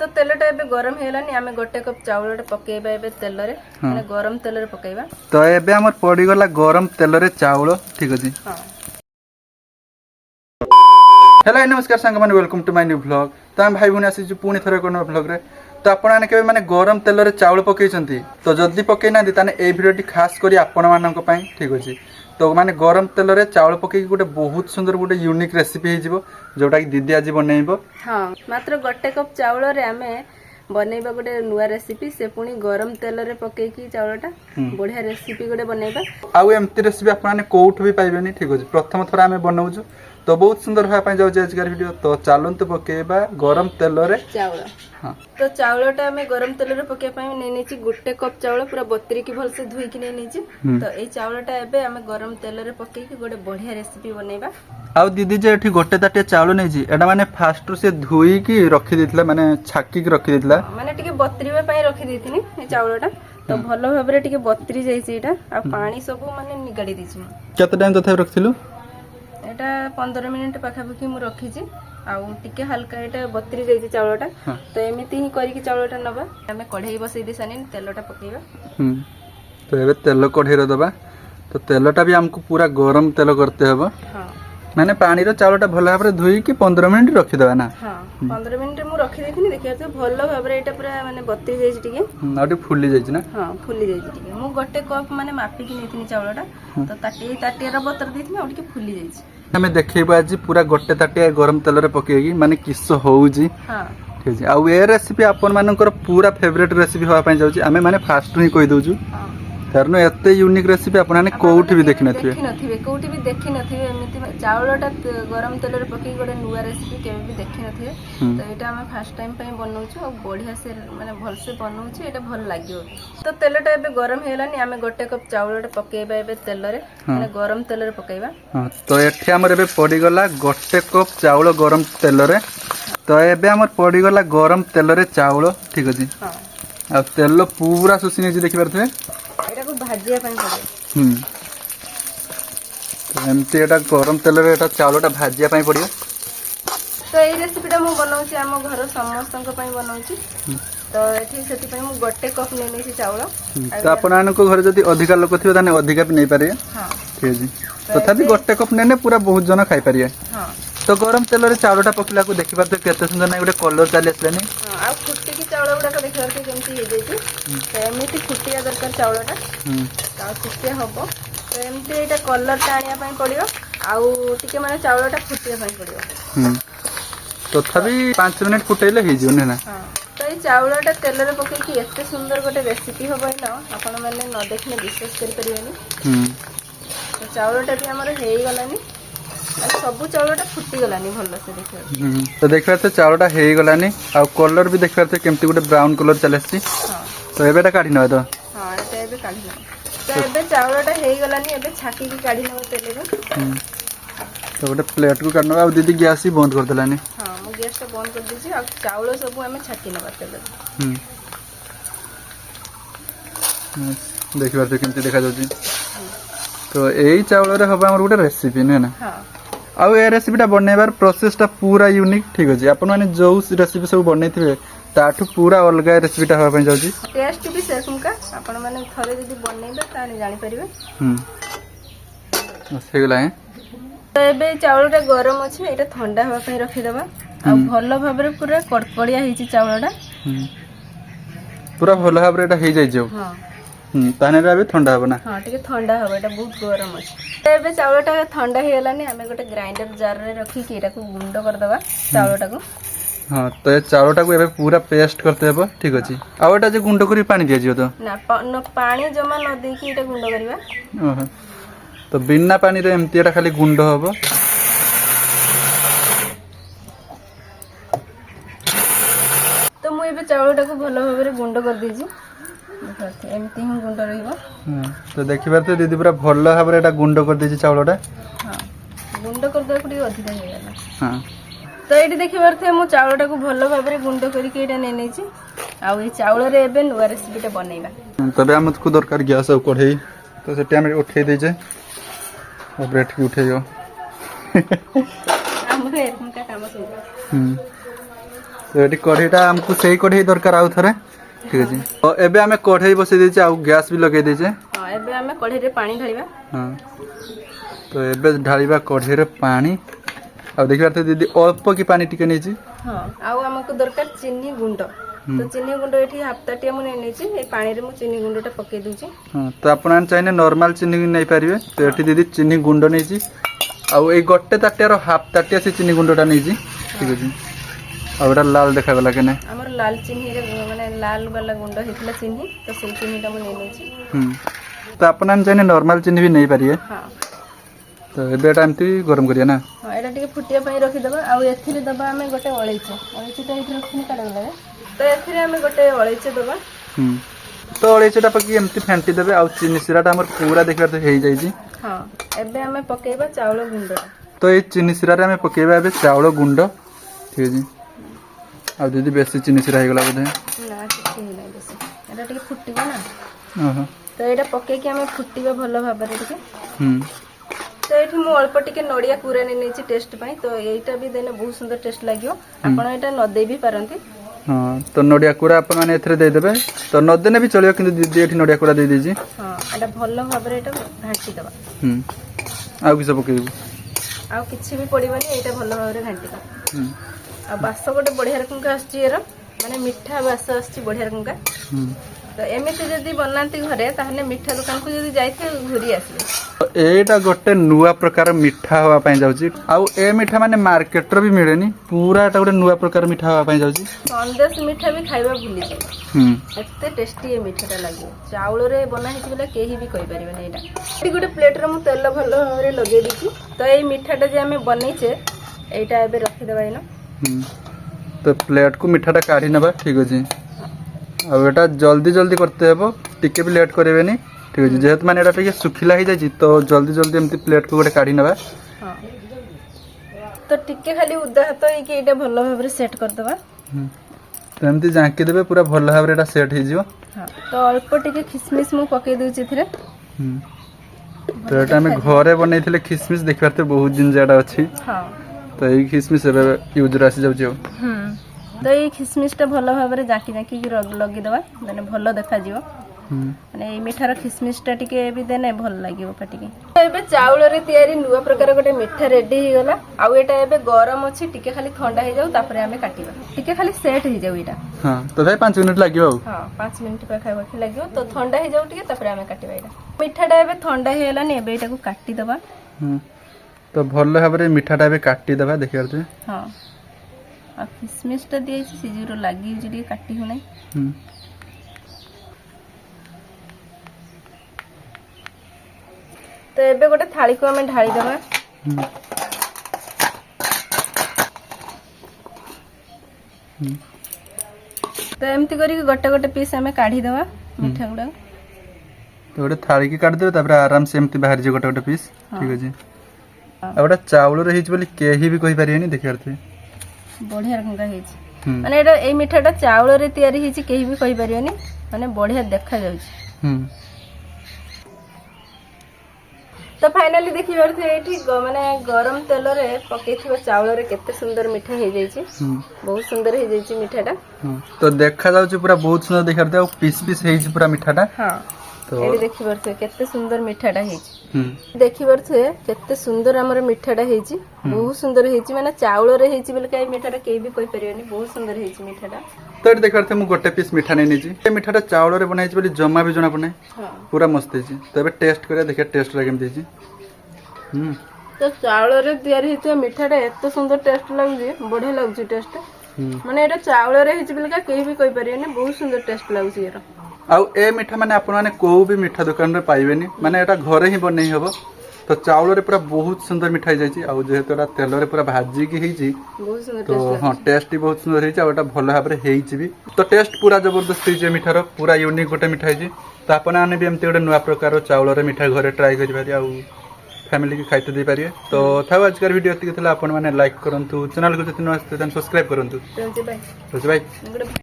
तो तेलटा एबे गरम हेलानी आमे गोटे कप चावलटा पकेइबा एबे तेल रे माने गरम तेल रे पकेइबा। तो एबे हमर पड़ी गला गरम तेल रे चावल ठीक अछि। हां हेलो नमस्कार संग माने welcome to my new vlog. तो हम भाई भुनी आसी पुणी थरे कोनो व्लॉग रे। तो आपण माने केबे माने गरम तेल रे चावल पकेइचंती तो जल्दी पकेइ ना ताने ए वीडियोटी खास करी आपण मानक पई ठीक अछि। तो माने गरम तेल रे चावल पकेइ गोटे बहुत सुंदर गोटे यूनिक रेसिपी हे जिवो जोटा कि दीदी आज बनैबो। हां मात्र गोटे कप चावल रे आमे बनैबा गोटे नुवा रेसिपी से पुणी गरम तेल रे पकेइ की चावलटा बढ़िया रेसिपी गोटे बनैबा। आउ एमती रेसिपी आपण माने कोउठ भी पाइबेनी ठीक अछि। प्रथम थरा आमे बनाउछु तो बहुत सुंदर भाई पाई जाउ आजकार वीडियो। तो चलंतु पकेबा गरम तेल रे चावल। हां तो चावलटा हमें गरम तेल रे पके पई नै नेची गुटे कप चावल पूरा बतरी की भल से धुई की नै नेची। तो ए चावलटा एबे हमें गरम तेल रे पके की गोटे बढ़िया रेसिपी बनैबा। आउ दीदी जे एठी गोटे ताटे चावल नै जी एडा माने फास्ट से धुई की रखी देथिला माने छाकी की रखी देथिला माने टिके बतरीबा पई रखी देथिनी ए चावलटा। तो भलो भाबरे टिके बतरी जाईची एटा आ पानी सब माने निगाडी दिछि। केते टाइम तथा रखथिलु एटा 15 मिनिट पाखापाखि मु रखीची आउ टिके हल्का एटा बतरी जाईची चावलटा। तो एमिति ही करी की चावलटा नबा हमें कढ़ाई बसई दिसानी तेलटा पकेबा। तो एबे तेल कढ़ाई रे दबा। तो तेलटा भी हमको पूरा गरम तेल करते हबो। हां माने पानी रो चावलटा भला भाबरे धुई की 15 मिनिट रखि देबा ना। हां 15 मिनिट मु रखी देखिनी देखिया तो भलो भाबरे एटा पूरा माने बतरी जाईची टिके। आउटी फुल्ली जाईची ना। हां फुल्ली जाईची टिके मु गोटे कप माने मापी की नेथिनी चावलटा। तो ताटिया रो बतर देथिनी और टिके फुल्ली जाईची। हमें देखैबा आज पूरा गोटे ताटिया गरम तेल रे पकेगी माने किस होउजी। हां ठीक अछि। आउ ए रेसिपी आपन मानकर पूरा फेवरेट रेसिपी होआ पई जाउची। आमे माने फास्ट ही कहि दोजु कारण एते यूनिक रेसिपी आपन माने कोउठी भी देखि नथिबे कोउठी भी देखि नथिबे एमिति चावलटा गरम तेल रे पके गोटे नुवा रेसिपी केबे भी देखि नथिबे। तो एटा हम फर्स्ट टाइम पई बनौछु और बढ़िया से माने भल से बनौछु एटा भल लागियो। तो तेलटा एबे गरम हेलानी आमे गोटे कप चावलटा पकेबा एबे तेल रे माने गरम तेल रे पकेबा। हां तो एठी हमर एबे पड़ी गला गोटे कप चावल गरम तेल रे। तो एबे हमर पड़ी गला गरम तेल रे चावल ठीक अछि। हां आ तेल पूरा सुसिने जे देखि परथे एटा को भाजिया पई पड़े। तो एमती एटा गरम तेल रे एटा चावलटा भाजिया पई पड़ियो। तो ए रेसिपीटा मु बनौछि हम घर समस्तन पई बनौछि। तो एठी सेति पई मु गोटे कप नै नेछि चावल। तो आपण आनको घर जदी अधिका लोक थिबे ताने अधिका भी नै पारे। हां ठीक अछि। तथापि गोटे कप नेने पूरा बहुत जन खाइ पारिए। हां तो गरम तेल रे चावलटा पकला को देखि परते केते सुंदर नै गोटे कलर चाली असलेनी। हां आ फुट्टी की चावल गुडा को देखि परते केमती हे जैछि। तो एमिति फुटिया दरकार चावलटा। आ फुटिया हबो। तो एमिति एटा कलर टाणिया पई पड़ियो आउ टिके माने चावलटा फुटिया पई पड़ियो। तथापि 5 मिनिट फुटेले हे जियो ना। हां तो ए चावलटा तेल रे पके की एते सुंदर गोटे रेसिपी होबै ना आपण माने न देखने विश्वास कर परिबेनी। तो चावलटा भी हमर हेई गलानी सब चावलटा फुटी गलानी भल से देखियो। तो देख पाते चावलटा हेई गलानी आ कलर भी देख पाते केमती गोटे ब्राउन कलर चलेसी। हां तो एबेटा काढी नय तो। हां एटा एबे काढी न। तो एबे चावलटा हेई गलानी एबे छाकी की काढी न तेल रे। तो गोटे प्लेट को काढनो आ दीदी गैस ही बंद कर देलानी। हां मु गैस टा बंद कर देछि आ चावल सब हमें छाकी नबा तेल रे। देख पाते केमती देखा जाउची। तो एई चावल रे हबा हमर गोटे रेसिपी नै ना। हां आउ ए रेसिपीटा बनैबार प्रोसेसटा पूरा यूनिक ठीक अछि। आपण माने जो रेसिपी सब बनैथिबे ताठू पूरा अलग रेसिपीटा होबा पई जाउची। टेस्ट भी सेरकुमका आपण माने थरे जदी बनैबे ताने जानि परिबे। से गला है। तो एबे चावलटा गरम अछि एटा ठंडा होबा पई रखि देबा आ भलो भाबरे पूरा कड़कड़िया हिची चावलटा। पूरा भलो भाबरे एटा हे जाय जो। हां ताने रे ठंडा होबा ना। हां टिके ठंडा होबा एटा बहुत गरम अछि। एबे चावलटा ठंडा हे गेलानी हमें गोटे ग्राइंडर जार रे रखी की एटा को गुंड कर देबा चावलटा को। हां तो ए चावलटा को एबे पूरा पेस्ट करते हेबो ठीक अछि। आ एटा जे गुंड करी पानी दिया जियो तो ना पानी जमा न दे की एटा गुंड करबा। ओह तो बिना पानी रे एमती एटा खाली गुंड होबो। तो मु एबे चावलटा को भलो भाबरे गुंड कर देजी। एमती ही गुंड रहिबो। तो देखि परते दीदी पूरा भलो भाबरे एटा गुंड कर देजी चावलटा। हां गुंड कर दे कुडी अधिक हे गेला। हां तो एटी देखि परते मु चावलटा को भलो भाबरे गुंड करी के एटा नै नेची आ ए चावल रे एबे नुवा रेसिपीटा बनैबा। तबे हमको दरकार गैस और कढ़ाई तो से टाइम उठे दे जे और ब्रेड की उठेयो। हमरे एतन का काम सुन। तो ये कढ़ईटा आमको सही कढ़ई दरकार आउ थे ठीक अच्छे तो एबे आम कढ़ई बसई देचे आउ गैस भी लगे देचे हाँ एबे आमे कढ़ई रे पानी ढालिबा हाँ तो एबे ढालिबा कढ़ई रे पानी आ देखिबार तो दीदी अल्प की पानी टिके नेची हाँ आउ हमको दरकार चीनी गुंड तो चीनी गुंड एठी हाफ ताटिया मु नेची ए पानी रे मु चीनी गुंडटा पके दूची हाँ तो आपण चाहिए नॉर्मल चीनी नहीं पारिबे तो एठी दीदी चीनी गुंड नेची आउ ए गोटे ताटियार हाफ ताटिया से चीनी गुंडटा नेची ठीक अछि आ एटा लाल देखा गला केने हमर लाल चीनी रे माने लाल वाला गुंड हेतला चीनी तो से चीनीटा मु नेची तो आपण चाहिए नॉर्मल चीनी भी नहीं पारिए हाँ तो एबेटा एमती गरम करिया ना हाँ एटा टिके फुटिया पई रखि दबा आ एथिरे दबा हमें गोटे अळैची एठी रखनी काढ गला तो एथिरे हमें गोटे अळैची दबा तो अळैचीटा पकी एमती फेंटी देबे आ चीनी सिराटा हमर पूरा देखबार तो हेई जाई छी हाँ एबे हमें पकेबा चावल गुंड तो ये चीनी सिरा रे हमें पकेबा एबे चावल गुंड ठीक अछि आ दीदी बेसी चीनी सिरा हे गला बोधे ना किछि नै बेसी एटा टिके फुटिबा ना ओहो तो एटा पके कि हमें फुटिबा भलो भाबरे टिके हम्म तो ये मु अल्प टिके नड़िया पूरा नहीं टेस्ट पाई तो यहीटा भी देने बहुत सुंदर टेस्ट लगे आपड़ यहाँ न दे भी पारती हाँ तो नड़िया कूरा आप दे देबे तो न देने भी चलियो किंतु दीदी एठी नड़िया कूरा दे दीजी हाँ एटा भलो भाबरे एटा घांटी दबा आ किस पकेबू आ किछि भी पड़िबनी एटा भलो भाबरे घांटी दबा आ बास गोटे बढ़िया रकम का आछी एरा माने मिठा बास आछी बढ़िया रकम का तो एमिति जदी बनाती घरे ताहने मिठा दुकान को जदी जाइथे घुरी आसबे एटा गोटे नुआ प्रकार मिठा हवा पाई जाउची आउ ए मिठा माने मार्केट रो भी मिलेनी पूरा एटा गोटे नुआ प्रकार मिठा हवा पाई जाउची संदेश मिठा भी खाइबा भूली जाए एते टेस्टी ए मिठाटा लागे चावल रे बना हेछि बेला केही भी कहि परिबे नै एटा एटी गोटे प्लेट रे मु तेल भलो रे लगे दिछि तो ए मिठाटा जे हमें बनैछे एटा एबे रखि देबा इनो तो प्लेट को मिठाटा काढी नबा ठीक अछि अब एटा जल्दी जल्दी करते हेबो टिके भी लेट करेबेनी ठीक अछि जेहेतु माने एटा टिके सुखिला ही जाई तो जल्दी जल्दी एमती प्लेट को गोटे काढी नबा हां तो टिके खाली उदा हाथ होई कि एटा भलो भाबरे सेट कर देबा तो एमती जांकी देबे पूरा भलो भाबरे एटा सेट ही जिवो हां तो अल्प टिके खिसमिस मु पके दोछि थिरे तो एटा में घरे बनैथिले खिसमिस देखबार तो बहुत दिन जाडा अछि हां तो এই खिसमिस एबे यूज रासी जाउची तो ये खिसमिसटा भलो भाबरे जाकी जाकी लगी देबा माने भलो देखा जिवो माने ए मिठार खिसमिसटा टिके भी देने भल लागिवो पाटिके तो एबे चावल रे तयारी नुवा प्रकार गोटे मिठा रेडी ही गला आ एटा एबे गरम अछि टिके खाली ठंडा हे जाउ तापरे हमें काटिबा टिके खाली सेट ही जाउ एटा हां तो भाई 5 मिनिट लागिवो हां 5 मिनिट पे खाइबा कि लागिवो तो ठंडा हे जाउ टिके तापरे हमें काटिबा एटा मिठाटा एबे ठंडा हे हलानी एबे एटा को काटी देबा तो भल भाबरे मिठाटा एबे काटी देबा देखियार जे हां आ किसमिसटा दिए छी सिजुरो लागि जे काटी हो नै तो एबे गोटे थाली को हमें ढाली देबा तो एमती करी गोटे गोटे पीस हमें काढी देबा मिठा गुडा तो गोटे थाली की काट देबे तापर आराम से एमती बाहर जे गोटे गोटे पीस ठीक अछि आ गोटे चावल रे हिच बोली केही भी कहि परियनी देखियारते बढ़िया रकम का हेछि माने एटा ए मिठाटा चावल रे तयारी हेछि केही भी कहि परियनी माने बढ़िया देखा जाउछि तो फाइनली देखि परथे एठी माने गरम तेल रे पकेथिबा चावल रे केते सुंदर मिठा हे जाइछि बहुत सुंदर हे जाइछि मिठाटा तो देखा जाउछि पूरा बहुत सुंदर देखियारते पीस पीस हेछि पूरा मिठाटा हां तो एठी देखि परथे केते सुंदर मिठाटा हेछि देखि परथे केते सुंदर हमर मिठाटा हेछि बहुत सुंदर हेछि माने चावल रे हेछि बेल काई मिठाटा केही भी कहि परियनी बहुत सुंदर हेछि मिठाटा तो एठी देखियारते मु गोटे पीस मिठा नै नेछि ए मिठाटा चावल रे बनाइछि बोली जम्मा भी जणा पने पूरा मस्त हेछि तो एबे टेस्ट करे देखिया टेस्ट रे केम देछि तो चावल रे तयारी हेछि मिठाटा एते सुंदर टेस्ट लागुछि बढ़िया लागुछि टेस्ट माने एटा चावल रे हेछि बेल का केही भी कहि परियनी बहुत सुंदर टेस्ट लागुछि एरा आउ ए मिठा माने आपण माने को भी मिठा दुकान रे पाइबेनी माने एटा घरे ही बनै हबो तो चावल रे पूरा बहुत सुंदर मिठाई जाइछि आउ जेहेतु एटा तेल रे पूरा भाजी की हेछि बहुत सुंदर तो हां टेस्ट भी बहुत सुंदर हेछि आ एटा भलो भाबरे हेछि भी तो टेस्ट पूरा जबरदस्त हेछि मिठार पूरा यूनिक गोटे मिठाई जी तो आपण आने भी एमते गोटे नुवा प्रकार चावल रे मिठा घरे ट्राई करि पारि आउ फैमिली की खाइते दे पारिए तो था आजकर वीडियो एतिक थला आपण माने लाइक करंतु चैनल को जति न सब्सक्राइब करंतु बाय बाय।